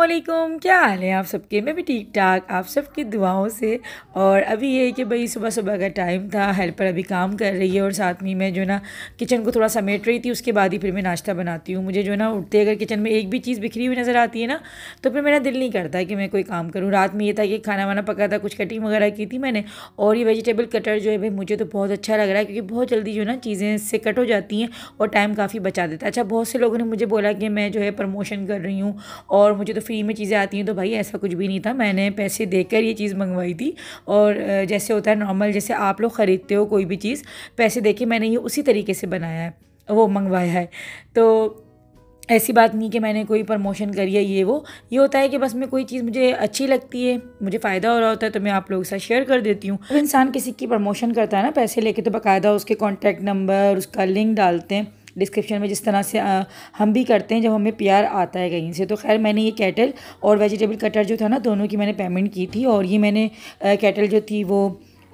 अस्सलामुअलैकुम, क्या हाल है आप सबके। मैं भी ठीक ठाक, आप सबकी दुआओं से। और अभी ये है कि भाई सुबह सुबह का टाइम था, हेल्पर अभी काम कर रही है और साथ में मैं जो ना किचन को थोड़ा समेट रही थी। उसके बाद ही फिर मैं नाश्ता बनाती हूँ। मुझे जो ना उठते अगर किचन में एक भी चीज़ बिखरी हुई नज़र आती है ना, तो फिर मेरा दिल नहीं करता कि मैं कोई काम करूँ। रात में ये था कि खाना वाना पका था, कुछ कटिंग वगैरह की थी मैंने। और ये वेजिटेबल कटर जो है भाई मुझे तो बहुत अच्छा लग रहा है, क्योंकि बहुत जल्दी जो ना चीज़ें इससे कट हो जाती हैं और टाइम काफ़ी बचा देता है। अच्छा, बहुत से लोगों ने मुझे बोला कि मैं जो है प्रमोशन कर रही हूँ और मुझे तो फ्री में चीज़ें आती हैं, तो भाई ऐसा कुछ भी नहीं था। मैंने पैसे देकर ये चीज़ मंगवाई थी। और जैसे होता है नॉर्मल, जैसे आप लोग ख़रीदते हो कोई भी चीज़ पैसे देके, मैंने ये उसी तरीके से बनाया है, वो मंगवाया है। तो ऐसी बात नहीं कि मैंने कोई प्रमोशन करी है ये वो। ये होता है कि बस मैं कोई चीज़ मुझे अच्छी लगती है, मुझे फ़ायदा हो रहा होता है, तो मैं आप लोगों के साथ शेयर कर देती हूँ। जब इंसान किसी की प्रमोशन करता है ना पैसे लेके, तो बाकायदा उसके कॉन्टैक्ट नंबर, उसका लिंक डालते हैं डिस्क्रिप्शन में, जिस तरह से हम भी करते हैं जब हमें प्यार आता है कहीं से। तो खैर मैंने ये केटल और वेजिटेबल कटर जो था ना, दोनों की मैंने पेमेंट की थी। और ये मैंने केटल जो थी वो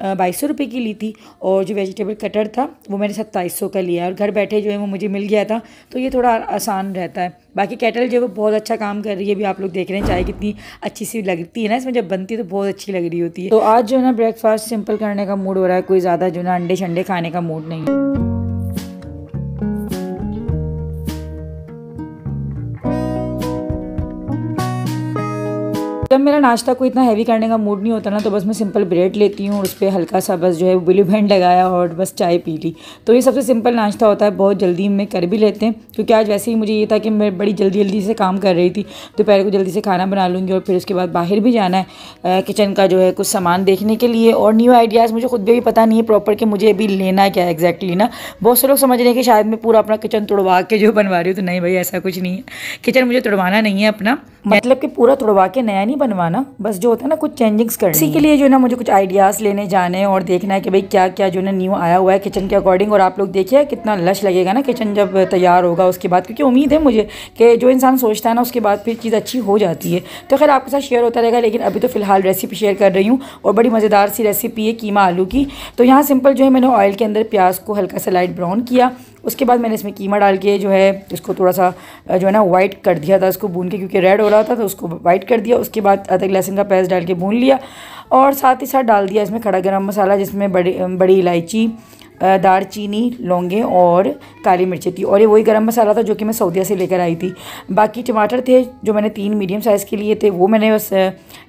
2200 रुपये की ली थी, और जो वेजिटेबल कटर था वो मैंने 2700 का लिया, और घर बैठे जो है वो मुझे मिल गया था, तो ये थोड़ा आसान रहता है। बाकी केटल जो है वो बहुत अच्छा काम कर रही है। अभी आप लोग देख रहे हैं चाय कितनी अच्छी सी लगती है ना, इसमें जब बनती है तो बहुत अच्छी लग रही होती है। तो आज जो है ना ब्रेकफास्ट सिंपल करने का मूड हो रहा है, कोई ज़्यादा जो ना अंडे शंडे खाने का मूड नहीं है। जब मेरा नाश्ता को इतना हैवी करने का मूड नहीं होता ना, तो बस मैं सिंपल ब्रेड लेती हूँ और उस पर हल्का सा बस जो है ब्लू बैंड लगाया और बस चाय पी ली। तो ये सबसे सिंपल नाश्ता होता है, बहुत जल्दी में कर भी लेते हैं, क्योंकि आज वैसे ही मुझे ये था कि मैं बड़ी जल्दी जल्दी से काम कर रही थी। दोपहर को जल्दी से खाना बना लूँगी और फिर उसके बाद बाहर भी जाना है किचन का जो है कुछ सामान देखने के लिए, और न्यू आइडियाज़ मुझे खुद भी पता नहीं है प्रॉपर कि मुझे अभी लेना क्या है एग्जैक्टली ना। बहुत से लोग समझ रहे हैं कि शायद मैं पूरा अपना किचन तोड़वा के जो बनवा रही हूँ, तो नहीं भाई ऐसा कुछ नहीं है। किचन मुझे तोड़वाना नहीं है अपना, मतलब कि पूरा तोड़वा के नया नहीं बनवाना, बस जो होता है ना कुछ चेंजिंग्स करनी है। इसी के लिए जो है ना मुझे कुछ आइडियाज़ लेने जाने हैं और देखना है कि भाई क्या क्या जो है ना न्यू आया हुआ है किचन के अकॉर्डिंग। और आप लोग देखिए कितना लश लगेगा ना किचन जब तैयार होगा उसके बाद, क्योंकि उम्मीद है मुझे कि जो इंसान सोचता है ना उसके बाद फिर चीज़ अच्छी हो जाती है। तो खैर आपके साथ शेयर होता रहेगा, लेकिन अभी तो फिलहाल रेसिपी शेयर कर रही हूँ, और बड़ी मज़ेदार सी रेसिपी है कीमा आलू की। तो यहाँ सिंपल जो है मैंने ऑयल के अंदर प्याज को हल्का सा लाइट ब्राउन किया, उसके बाद मैंने इसमें कीमा डाल के जो है इसको थोड़ा सा जो है ना वाइट कर दिया था, इसको भून के, क्योंकि रेड हो रहा था तो उसको वाइट कर दिया। उसके बाद अदरक लहसुन का पेस्ट डाल के भून लिया, और साथ ही साथ डाल दिया इसमें खड़ा गरम मसाला, जिसमें बड़ी इलायची, दारचीनी, लौंगे और काली मिर्ची थी। और ये वही गरम मसाला था जो कि मैं सऊदीया से लेकर आई थी। बाकी टमाटर थे जो मैंने 3 मीडियम साइज़ के लिए थे, वो मैंने बस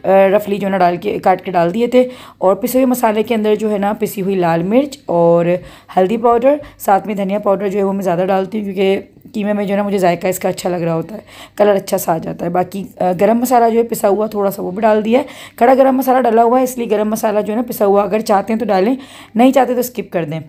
रफली जो ना काट के डाल दिए थे। और पिसे हुए मसाले के अंदर जो है ना पिसी हुई लाल मिर्च और हल्दी पाउडर, साथ में धनिया पाउडर जो है वो मैं ज़्यादा डालती हूँ, क्योंकि कीमे में जो है ना मुझे जायका इसका अच्छा लग रहा होता है, कलर अच्छा सा आ जाता है। बाकी गरम मसाला जो है पिसा हुआ थोड़ा सा वो भी डाल दिया है। खड़ा गरम मसाला डाला हुआ है, इसलिए गरम मसाला जो है ना पिसा हुआ अगर चाहते हैं तो डालें, नहीं चाहते तो स्किप कर दें।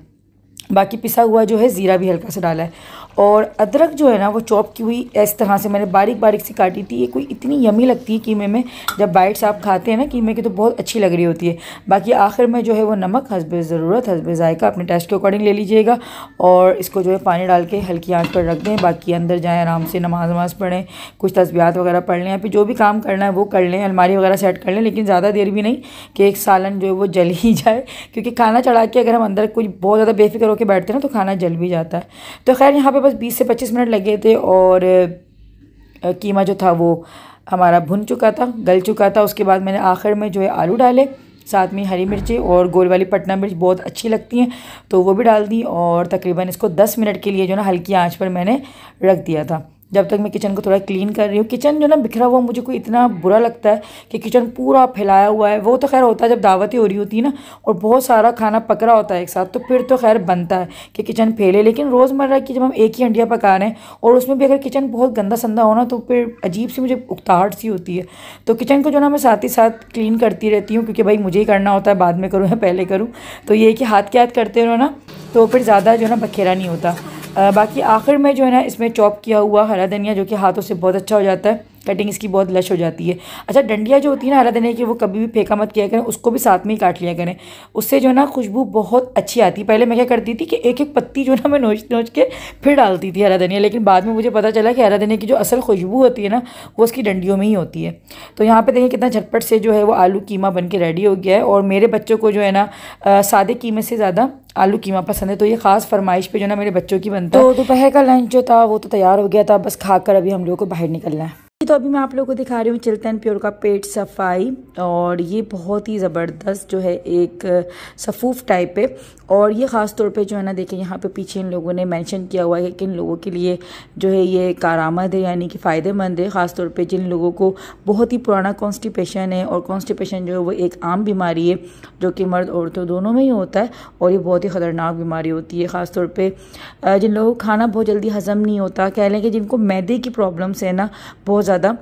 बाकी पिसा हुआ जो है ज़ीरा भी हल्का सा डाला है। और अदरक जो है ना वो चॉप की हुई इस तरह से मैंने बारीक बारीक सी काटी थी। ये कोई इतनी यमी लगती है कीमे में, जब बाइट्स आप खाते हैं ना कीमे की तो बहुत अच्छी लग रही होती है। बाकी आखिर में जो है वो नमक हस्बे ज़रूरत, हस्बे जायका, अपने टेस्ट के अकॉर्डिंग ले लीजिएगा। और इसको जो है पानी डाल के हल्की आंच पर रख दें। बाकी अंदर जाएँ, आराम से नमाज वमाज पढ़ें, कुछ तस्बीहात वगैरह पढ़ लें, या फिर जो भी काम करना है वो कर लें, अलमारी वगैरह सेट कर लें, लेकिन ज़्यादा देर भी नहीं कि एक सालन जो है वो जल ही जाए, क्योंकि खाना चढ़ा के अगर हम अंदर कुछ बहुत ज़्यादा बेफिक्र होकर बैठते हैं ना तो खाना जल भी जाता है। तो खैर यहाँ पे बस 20 से 25 मिनट लगे थे, और कीमा जो था वो हमारा भुन चुका था, गल चुका था। उसके बाद मैंने आखिर में जो है आलू डाले, साथ में हरी मिर्ची और गोल वाली पटना मिर्च बहुत अच्छी लगती हैं तो वो भी डाल दी। और तकरीबन इसको 10 मिनट के लिए जो ना हल्की आंच पर मैंने रख दिया था, जब तक मैं किचन को थोड़ा क्लीन कर रही हूँ। किचन जो ना बिखरा हुआ मुझे कोई इतना बुरा लगता है कि किचन पूरा फैलाया हुआ है। वो तो खैर होता है जब दावतें हो रही होती है ना और बहुत सारा खाना पक रहा होता है एक साथ, तो फिर तो खैर बनता है कि किचन फैले। लेकिन रोज़मर्रा की जब हम एक ही हंडिया पका रहे हैं और उसमें भी अगर किचन बहुत गंदा संदा हो ना, तो फिर अजीब सी मुझे उकताहट सी होती है। तो किचन को जो ना मैं साथ ही साथ क्लीन करती रहती हूँ, क्योंकि भाई मुझे ही करना होता है, बाद में करूँ या पहले करूँ। तो ये कि हाथ के हाथ करते रहो ना तो फिर ज़्यादा जो है ना बखेरा नहीं होता। बाकी आखिर में जो है ना इसमें चॉप किया हुआ हरा धनिया, जो कि हाथों से बहुत अच्छा हो जाता है, कटिंग इसकी बहुत लश हो जाती है। अच्छा, डंडियाँ जो होती है ना हरा धनिया की, वो कभी भी फेंका मत किया करें, उसको भी साथ में ही काट लिया करें, उससे जो है ना खुशबू बहुत अच्छी आती है। पहले मैं क्या करती थी कि एक एक पत्ती जो है ना मैं नोच के फिर डालती थी हरा धनिया, लेकिन बाद में मुझे पता चला कि हरा धनिया की जो असल खुशबू होती है ना वो उसकी डंडियों में ही होती है। तो यहाँ पर देखिए कितना झटपट से जो है वो आलू कीमा बन के रेडी हो गया है। और मेरे बच्चों को जो है ना सादे कीमे से ज़्यादा आलू कीमा पसंद है, तो ये ख़ास फरमाइश पे जो ना मेरे बच्चों की बनता है। तो दोपहर का लंच जो था वो तो तैयार हो गया था, बस खाकर अभी हम लोगों को बाहर निकलना है। तो अभी मैं आप लोगों को दिखा रही हूँ चिल्तन प्योर का पेट सफाई, और ये बहुत ही ज़बरदस्त जो है एक सफ़ूफ टाइप है। और ये ख़ास तौर पे जो है ना, देखिए यहाँ पे पीछे इन लोगों ने मेंशन किया हुआ है कि किन लोगों के लिए जो है ये कारआमद है, यानी कि फ़ायदेमंद है। ख़ास तौर पे जिन लोगों को बहुत ही पुराना कॉन्स्टिपेशन है, और कॉन्स्टिपेशन जो है वो एक आम बीमारी है जो कि मर्द औरतों दोनों में ही होता है, और ये बहुत ही ख़तरनाक बीमारी होती है। ख़ास तौर पे जिन लोगों को खाना बहुत जल्दी हज़म नहीं होता, कह लें कि जिनको मैदे की प्रॉब्लम्स है ना बहुत ज़्यादा,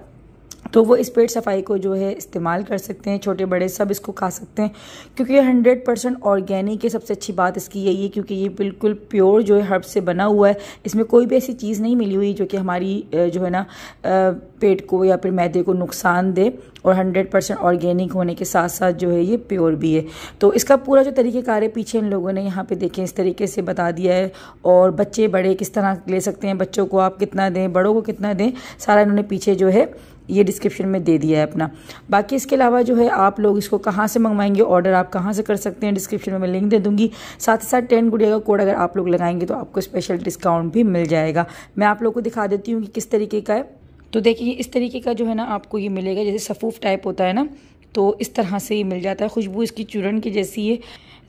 तो वो इस पेट सफाई को जो है इस्तेमाल कर सकते हैं। छोटे बड़े सब इसको खा सकते हैं, क्योंकि ये 100% ऑर्गेनिक है। सबसे अच्छी बात इसकी यही है क्योंकि ये बिल्कुल प्योर जो है हर्ब से बना हुआ है। इसमें कोई भी ऐसी चीज़ नहीं मिली हुई जो कि हमारी जो है ना पेट को या फिर मैदे को नुकसान दे, और 100% ऑर्गेनिक होने के साथ साथ जो है ये प्योर भी है। तो इसका पूरा जो तरीक़ेकार है पीछे इन लोगों ने यहाँ पे देखें इस तरीके से बता दिया है, और बच्चे बड़े किस तरह ले सकते हैं, बच्चों को आप कितना दें, बड़ों को कितना दें, सारा इन्होंने पीछे जो है ये डिस्क्रिप्शन में दे दिया है अपना। बाकी इसके अलावा जो है आप लोग इसको कहाँ से मंगवाएंगे, ऑर्डर आप कहाँ से कर सकते हैं, डिस्क्रिप्शन में मैं लिंक दे दूँगी। साथ ही साथ 10 गुड़िया का कोड अगर आप लोग लगाएंगे तो आपको स्पेशल डिस्काउंट भी मिल जाएगा। मैं आप लोग को दिखा देती हूँ कि किस तरीके का है। तो देखिए इस तरीके का जो है ना आपको ये मिलेगा, जैसे सफ़ूफ टाइप होता है ना, तो इस तरह से ये मिल जाता है। खुशबू इसकी चूरन की जैसी है।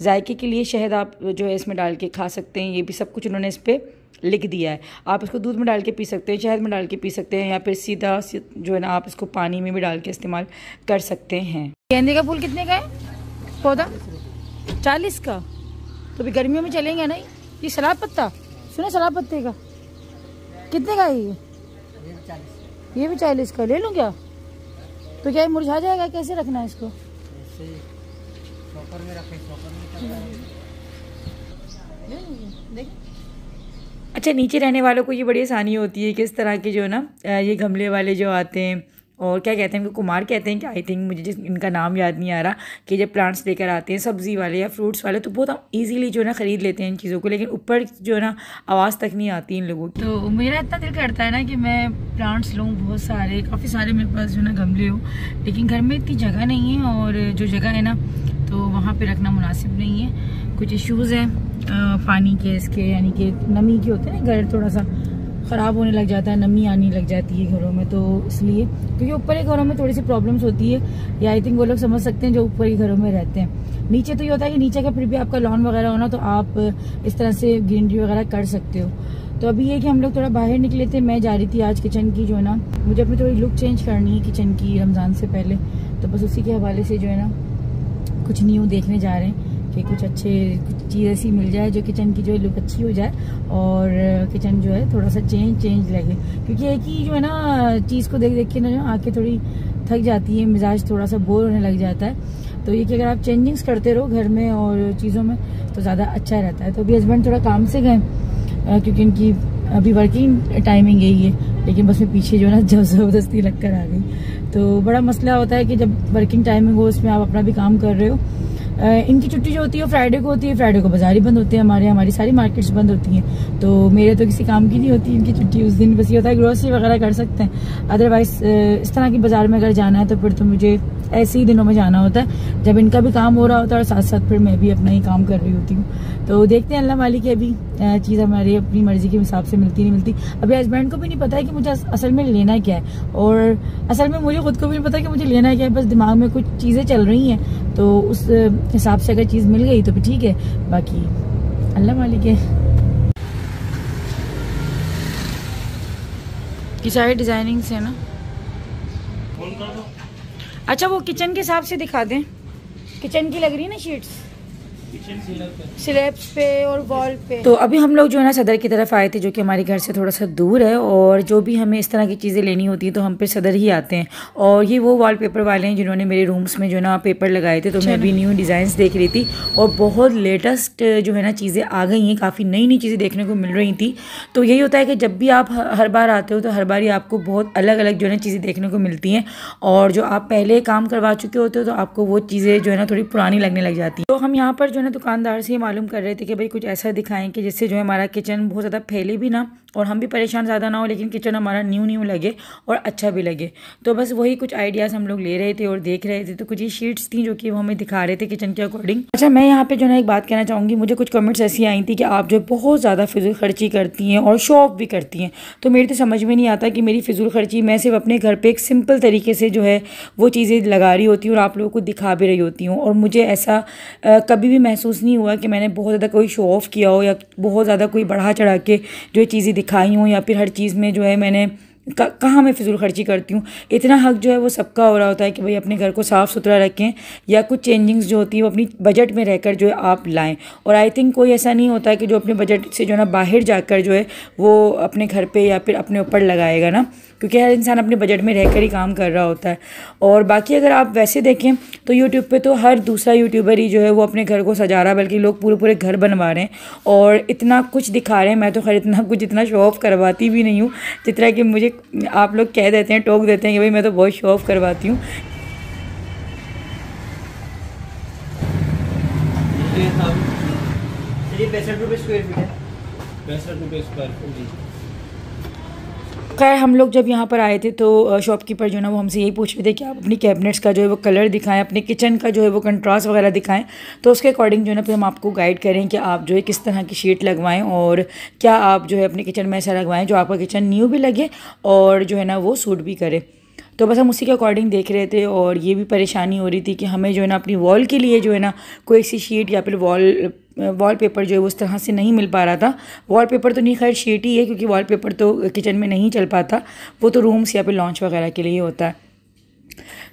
जायके के लिए शहद आप जो है इसमें डाल के खा सकते हैं, ये भी सब कुछ उन्होंने इस पर लिख दिया है। आप इसको दूध में डाल के पी सकते हैं, शहद में डाल के पी सकते हैं, या फिर सीधा जो है ना आप इसको पानी में भी डाल के इस्तेमाल कर सकते हैं। गेंदे का फूल कितने का है पौधा? 40 का। तो अभी गर्मियों में चलेंगे ना। ये सलाद पत्ता सुना, सलाद पत्ते का कितने का है ये भी 40 का। ले लूँ क्या? तो क्या ये मुरझा जाएगा? कैसे रखना है इसको? शॉपर में रखें, शॉपर में। अच्छा, नीचे रहने वालों को ये बड़ी आसानी होती है कि इस तरह के जो है ना ये गमले वाले जो आते हैं, और क्या कहते हैं इनको, कुमार कहते हैं कि, आई थिंक मुझे इनका नाम याद नहीं आ रहा, कि जब प्लांट्स लेकर आते हैं सब्ज़ी वाले या फ्रूट्स वाले, तो बहुत हम ईजीली जो है ना ख़रीद लेते हैं इन चीज़ों को, लेकिन ऊपर जो है ना आवाज़ तक नहीं आती इन लोगों की। तो मेरा इतना दिल करता है ना कि मैं प्लांट्स लूँ बहुत सारे, काफ़ी सारे मेरे पास जो है ना गमले हो, लेकिन घर में इतनी जगह नहीं है, और जो जगह है ना तो वहाँ पर रखना मुनासिब नहीं है। कुछ इश्यूज़ हैं पानी के, इसके यानी कि नमी के होते हैं ना, घर थोड़ा सा ख़राब होने लग जाता है, नमी आने लग जाती है घरों में, तो इसलिए, क्योंकि ऊपर के घरों में थोड़ी सी प्रॉब्लम्स होती है, या आई थिंक वो लोग समझ सकते हैं जो ऊपर के घरों में रहते हैं। नीचे तो ये होता है कि नीचे का फिर भी आपका लॉन वगैरह होना, तो आप इस तरह से ग्रीनरी वगैरह कर सकते हो। तो अभी ये कि हम लोग थोड़ा बाहर निकले थे, मैं जा रही थी आज किचन की जो है ना, मुझे अपनी थोड़ी लुक चेंज करनी है किचन की रमज़ान से पहले, तो बस उसी के हवाले से जो है ना कुछ न्यू देखने जा रहे हैं कि कुछ चीज़ ऐसी मिल जाए जो किचन की जो है लुक अच्छी हो जाए, और किचन जो है थोड़ा सा चेंज लगे, क्योंकि एक ही जो है ना चीज़ को देख देख के ना जो आंखें थोड़ी थक जाती है, मिजाज थोड़ा सा बोर होने लग जाता है। तो ये कि अगर आप चेंजिंग्स करते रहो घर में और चीज़ों में तो ज़्यादा अच्छा रहता है। तो अभी हस्बैंड थोड़ा काम से गए, क्योंकि इनकी अभी वर्किंग टाइमिंग यही है, लेकिन बस मैं पीछे जो है ना ज़बरदस्ती लग कर आ गई। तो बड़ा मसला होता है कि जब वर्किंग टाइमिंग हो उसमें आप अपना भी काम कर रहे हो। इनकी छुट्टी जो होती है वो फ्राइडे को होती है, फ्राइडे को बाजार ही बंद होते हैं, हमारी सारी मार्केट्स बंद होती हैं, तो मेरे तो किसी काम की नहीं होती इनकी छुट्टी उस दिन। बस ये होता है ग्रोसरी वगैरह कर सकते हैं, अदरवाइज इस तरह की बाजार में अगर जाना है तो फिर तो मुझे ऐसे ही दिनों में जाना होता है जब इनका भी काम हो रहा होता है, और साथ साथ फिर मैं भी अपना ही काम कर रही होती हूँ। तो देखते हैं अल्लाह मालिक की अभी चीज़ हमारी अपनी मर्जी के हिसाब से मिलती नहीं मिलती। अभी हस्बैंड को भी नहीं पता है कि मुझे असल में लेना क्या है, और असल में मुझे खुद को भी नहीं पता कि मुझे लेना क्या है, बस दिमाग में कुछ चीज़ें चल रही हैं, तो उस हिसाब से अगर चीज़ मिल गई तो भी ठीक है, बाकी अल्लाह मालिक है। की सारी डिजाइनिंग है ना। अच्छा वो किचन के हिसाब से दिखा दें, किचन की लग रही है ना शीट्स, स्लैब्स पे और वॉल पे। तो अभी हम लोग जो है ना सदर की तरफ आए थे, जो कि हमारे घर से थोड़ा सा दूर है, और जो भी हमें इस तरह की चीज़ें लेनी होती हैं तो हम फिर सदर ही आते हैं। और ये वो वॉलपेपर वाले हैं जिन्होंने मेरे रूम्स में जो है ना पेपर लगाए थे, तो मैं अभी न्यू डिज़ाइंस देख रही थी, और बहुत लेटेस्ट जो है ना चीज़ें आ गई हैं, काफ़ी नई नई चीज़ें देखने को मिल रही थी। तो यही होता है कि जब भी आप हर बार आते हो तो हर बार ही आपको बहुत अलग अलग जो है ना चीज़ें देखने को मिलती हैं, और जो आप पहले काम करवा चुके होते हो तो आपको वो चीज़ें जो है ना थोड़ी पुरानी लगने लग जाती हैं। तो हम यहाँ पर जो है ना दुकानदार से ये मालूम कर रहे थे कि भाई कुछ ऐसा दिखाएं कि जिससे जो है हमारा किचन बहुत ज़्यादा फैले भी ना और हम भी परेशान ज़्यादा ना हो, लेकिन किचन हमारा न्यू लगे और अच्छा भी लगे। तो बस वही कुछ आइडियाज़ हम लोग ले रहे थे और देख रहे थे। तो कुछ ये शीट्स थी जो कि वो हमें दिखा रहे थे किचन के अकॉर्डिंग। अच्छा, मैं यहाँ पे जो है एक बात कहना चाहूँगी, मुझे कुछ कमेंट्स ऐसी आई थी कि आप जो बहुत ज़्यादा फिजूल खर्ची करती हैं और शो ऑफ भी करती हैं। तो मेरी तो समझ में नहीं आता कि मेरी फिजूल खर्ची, मैं सिर्फ अपने घर पर एक सिंपल तरीके से जो है वो चीज़ें लगा रही होती हूँ और आप लोगों को दिखा भी रही होती हूँ। और मुझे ऐसा कभी भी महसूस नहीं हुआ कि मैंने बहुत ज़्यादा कोई शो ऑफ़ किया हो या बहुत ज़्यादा कोई बढ़ा चढ़ा के जो चीज़ें दिखाई हूँ, या फिर हर चीज़ में जो है मैंने कहाँ मैं फिजूल खर्ची करती हूँ। इतना हक जो है वो सबका हो रहा होता है कि भाई अपने घर को साफ़ सुथरा रखें या कुछ चेंजिंग्स जो होती है वो अपनी बजट में रहकर जो है आप लाएं। और आई थिंक कोई ऐसा नहीं होता है कि जो अपने बजट से जो है ना बाहर जाकर जो है वो अपने घर पे या फिर अपने ऊपर लगाएगा ना, क्योंकि हर इंसान अपने बजट में रहकर ही काम कर रहा होता है। और बाकी अगर आप वैसे देखें तो यूट्यूब पे तो हर दूसरा यूट्यूबर ही जो है वो अपने घर को सजा रहा है, बल्कि लोग पूरे पूरे घर बनवा रहे हैं और इतना कुछ दिखा रहे हैं। मैं तो खैर इतना कुछ इतना शो ऑफ़ करवाती भी नहीं हूँ जितना कि मुझे आप लोग कह देते हैं, टोक देते हैं कि भाई मैं तो बहुत शो ऑफ़ करवाती हूँ। ₹65 स्क्वायर फीट है, ₹65 स्क्वायर फीट। खैर हम लोग जब यहाँ पर आए थे तो शॉपकीपर जो है ना वो हमसे यही पूछ रहे थे कि आप अपनी कैबिनेट्स का जो है वो कलर दिखाएं, अपने किचन का जो है वो कंट्रास्ट वगैरह दिखाएं। तो उसके अकॉर्डिंग जो है ना फिर हम आपको गाइड करें कि आप जो है किस तरह की शीट लगवाएं और क्या आप जो है अपने किचन में ऐसा लगवाएं जो आपका किचन न्यू भी लगे और जो है ना वो सूट भी करे। तो बस हम उसी के अकॉर्डिंग देख रहे थे। और ये भी परेशानी हो रही थी कि हमें जो है ना अपनी वॉल के लिए जो है ना कोई सी शीट या फिर वॉलपेपर जो है उस तरह से नहीं मिल पा रहा था। वॉलपेपर तो नहीं, खैर शीट ही है, क्योंकि वॉलपेपर तो किचन में नहीं चल पाता, वो तो रूम्स या फिर लॉन्च वगैरह के लिए होता है।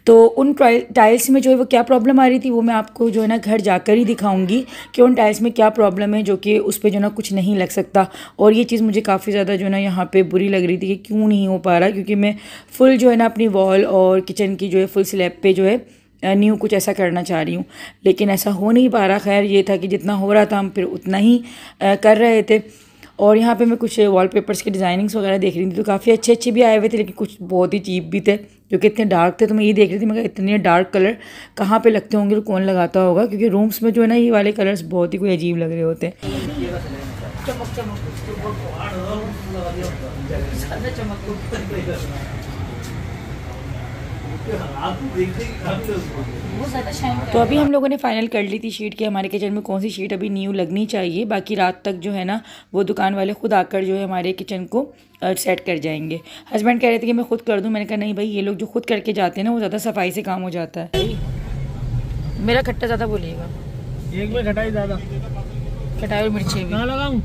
तो उन टाइल्स में जो है वो क्या प्रॉब्लम आ रही थी वो मैं आपको जो है ना घर जाकर ही दिखाऊंगी कि उन टाइल्स में क्या प्रॉब्लम है जो कि उस पर जो है ना कुछ नहीं लग सकता। और ये चीज़ मुझे काफ़ी ज़्यादा जो है ना यहाँ पे बुरी लग रही थी कि क्यों नहीं हो पा रहा, क्योंकि मैं फुल जो है ना अपनी वॉल और किचन की जो है फुल स्लैब पे जो है न्यू कुछ ऐसा करना चाह रही हूँ, लेकिन ऐसा हो नहीं पा रहा। खैर ये था कि जितना हो रहा था हम फिर उतना ही कर रहे थे। और यहाँ पे मैं कुछ वॉलपेपर्स के डिज़ाइनिंग्स वगैरह देख रही थी, तो काफ़ी अच्छे भी आए हुए थे, लेकिन कुछ बहुत ही चीप भी थे जो कि इतने डार्क थे। तो मैं ये देख रही थी, मैं इतने डार्क कलर कहाँ पे लगते होंगे, तो कौन लगाता होगा, क्योंकि रूम्स में जो है ना ये वाले कलर्स बहुत ही कोई अजीब लग रहे होते हैं। तो अभी हम लोगों ने फाइनल कर ली थी शीट कि हमारे किचन में कौन सी शीट अभी न्यू लगनी चाहिए। बाकी रात तक जो है ना वो दुकान वाले खुद आकर जो है हमारे किचन को सेट कर जाएंगे। हस्बैंड कह रहे थे कि मैं खुद कर दूं, मैंने कहा नहीं भाई, ये लोग जो खुद करके जाते हैं ना वो ज़्यादा सफाई से काम हो जाता है। मेरा खट्टा ज़्यादा बोलिएगा, एक में खटाई ज़्यादा, खटाई और मिर्ची भी लगाऊं।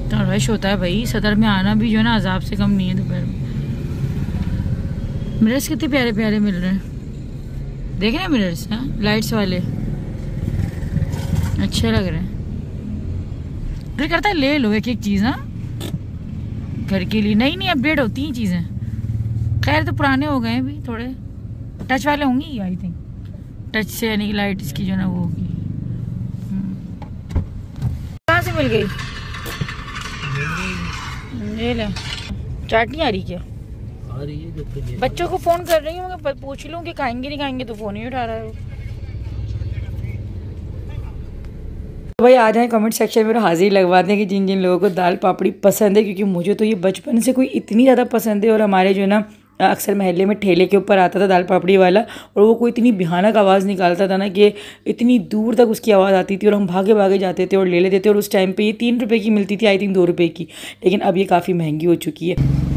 तो रश होता है भाई, सदर में आना भी जो है ना अजाब से कम नहीं है। दोपहर में मिरर्स कितने प्यारे प्यारे मिल रहे हैं, देख रहे हैं मिरर्स, हाँ लाइट्स वाले अच्छे लग रहे हैं। दिल करता है ले लो एक एक चीज़ ना घर के लिए, नई अपडेट होती हैं चीज़ें। खैर तो पुराने हो गए हैं भी थोड़े, टच वाले होंगी आई थिंक, टच से यानी कि लाइट इसकी जो ना वो होगी। कहाँ से मिल गई ये ले, चाट नहीं आ रही क्या? आ रही है, बच्चों को फोन कर रही हूँ, मैं पूछ लूँ कि खाएंगे नहीं खाएंगे, तो फोन ही उठा रहा है वो। तो भाई आ जाए कमेंट सेक्शन में हाजिर लगवाते हैं कि जिन जिन लोगों को दाल पापड़ी पसंद है, क्योंकि मुझे तो ये बचपन से कोई इतनी ज़्यादा पसंद है। और हमारे जो है ना अक्सर महल्ले में ठेले के ऊपर आता था दाल पापड़ी वाला, और वो कोई इतनी भयानक आवाज़ निकालता था ना कि इतनी दूर तक उसकी आवाज़ आती थी और हम भागे भागे जाते थे और ले लेते थे। और उस टाइम पे ये 3 रुपये की मिलती थी, आई थिंक 2 रुपये की, लेकिन अब ये काफ़ी महंगी हो चुकी है।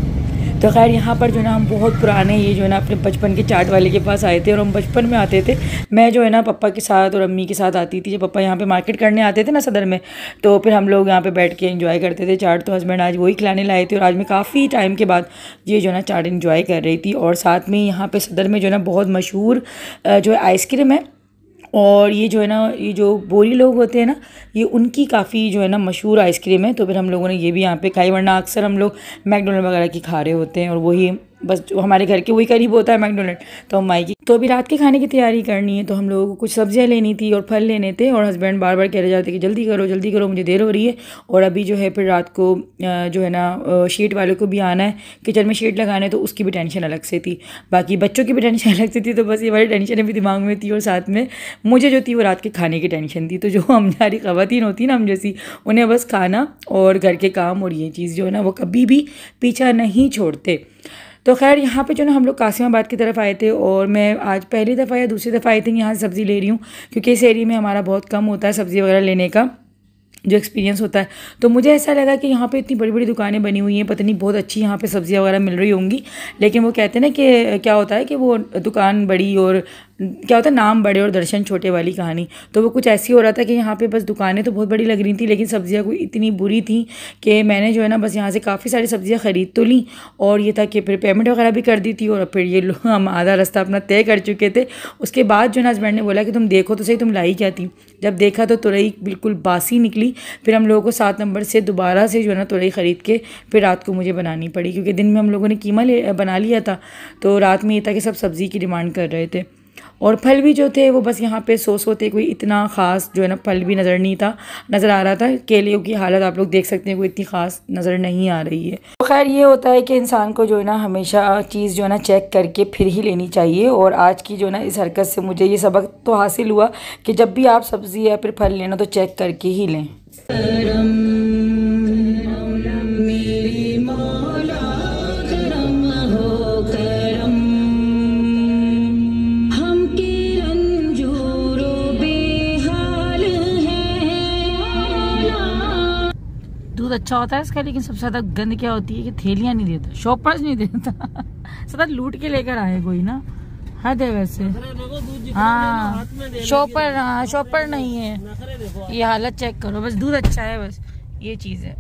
तो खैर यहाँ पर जो है ना हम बहुत पुराने ये जो है ना अपने बचपन के चाट वाले के पास आए थे, और हम बचपन में आते थे। मैं जो है ना पापा के साथ और अम्मी के साथ आती थी, जब पापा यहाँ पे मार्केट करने आते थे ना सदर में, तो फिर हम लोग यहाँ पे बैठ के एंजॉय करते थे चाट। तो हस्बैंड आज वही खिलाने लाए थे, और आज मैं काफ़ी टाइम के बाद ये जो है ना चाट एंजॉय कर रही थी। और साथ में यहाँ पर सदर में जो है ना बहुत मशहूर जो है आइसक्रीम है, और ये जो है ना ये जो बोरी लोग होते हैं ना, ये उनकी काफ़ी जो है ना मशहूर आइसक्रीम है। तो फिर हम लोगों ने ये भी यहाँ पे खाई, वरना अक्सर हम लोग मैकडोनल्ड वगैरह की खा रहे होते हैं, और वही बस जो हमारे घर के वही करीब होता है मैकडोनल्ड, तो हम आएगी। तो अभी रात के खाने की तैयारी करनी है, तो हम लोगों को कुछ सब्जियां लेनी थी और फल लेने थे, और हस्बैंड बार बार कह रहे जाते कि जल्दी करो मुझे देर हो रही है। और अभी जो है फिर रात को जो है ना शीट वाले को भी आना है, किचन में शीट लगाना है, तो उसकी भी टेंशन अलग से थी, बाकी बच्चों की भी टेंशन अलग से थी। तो बस ये वाली टेंशन भी दिमाग में थी, और साथ में मुझे जो थी वो रात के खाने की टेंशन थी। तो जो हमारी ख़वातीन होती है ना, हम जैसी, उन्हें बस खाना और घर के काम और ये चीज़ जो है ना वो कभी भी पीछा नहीं छोड़ते। तो खैर यहाँ पे जो ना हम लोग कासिमाबाद की तरफ आए थे, और मैं आज पहली दफ़ा या दूसरी दफ़ा आई थी यहाँ से सब्ज़ी ले रही हूँ, क्योंकि इस एरिया में हमारा बहुत कम होता है सब्ज़ी वगैरह लेने का जो एक्सपीरियंस होता है। तो मुझे ऐसा लगा कि यहाँ पे इतनी बड़ी बड़ी दुकानें बनी हुई हैं, पता नहीं बहुत अच्छी यहाँ पे सब्ज़ियाँ वगैरह मिल रही होंगी, लेकिन वो कहते हैं ना कि क्या होता है कि वो दुकान बड़ी और क्या होता है नाम बड़े और दर्शन छोटे वाली कहानी। तो वो कुछ ऐसी हो रहा था कि यहाँ पे बस दुकानें तो बहुत बड़ी लग रही थी, लेकिन सब्ज़ियाँ कोई इतनी बुरी थी कि मैंने जो है ना बस यहाँ से काफ़ी सारी सब्ज़ियाँ ख़रीद तो ली, और ये था कि फिर पेमेंट वगैरह भी कर दी थी, और फिर ये लोग हम आधा रास्ता अपना तय कर चुके थे। उसके बाद जो है ना हस्बैंड ने बोला कि तुम देखो तो सही तुम लाई क्या थी। जब देखा तो तुरई बिल्कुल बासी निकली। फिर हम लोगों को 7 नंबर से दोबारा से जो है ना तुरई ख़रीद के फिर रात को मुझे बनानी पड़ी, क्योंकि दिन में हम लोगों ने कीमा बना लिया था, तो रात में ये था कि सब सब्ज़ी की डिमांड कर रहे थे। और फल भी जो थे वो बस यहाँ पे 100 थे, कोई इतना ख़ास जो है ना फल भी नज़र आ रहा था। केले की हालत आप लोग देख सकते हैं, कोई इतनी ख़ास नज़र नहीं आ रही है। तो खैर ये होता है कि इंसान को जो है ना हमेशा चीज़ जो है ना चेक करके फिर ही लेनी चाहिए, और आज की जो है ना इस हरकत से मुझे ये सबक तो हासिल हुआ कि जब भी आप सब्ज़ी या फिर फल लेना तो चेक करके ही लें। दूध अच्छा होता है इसका, लेकिन सबसे ज्यादा गंद क्या होती है कि थैलियां नहीं देता, शॉपर्स नहीं देता सदा लूट के लेकर आए कोई ना, हद है वैसे। हाँ शॉपर नहीं है, ये हालत चेक करो, बस दूध अच्छा है, बस ये चीज है।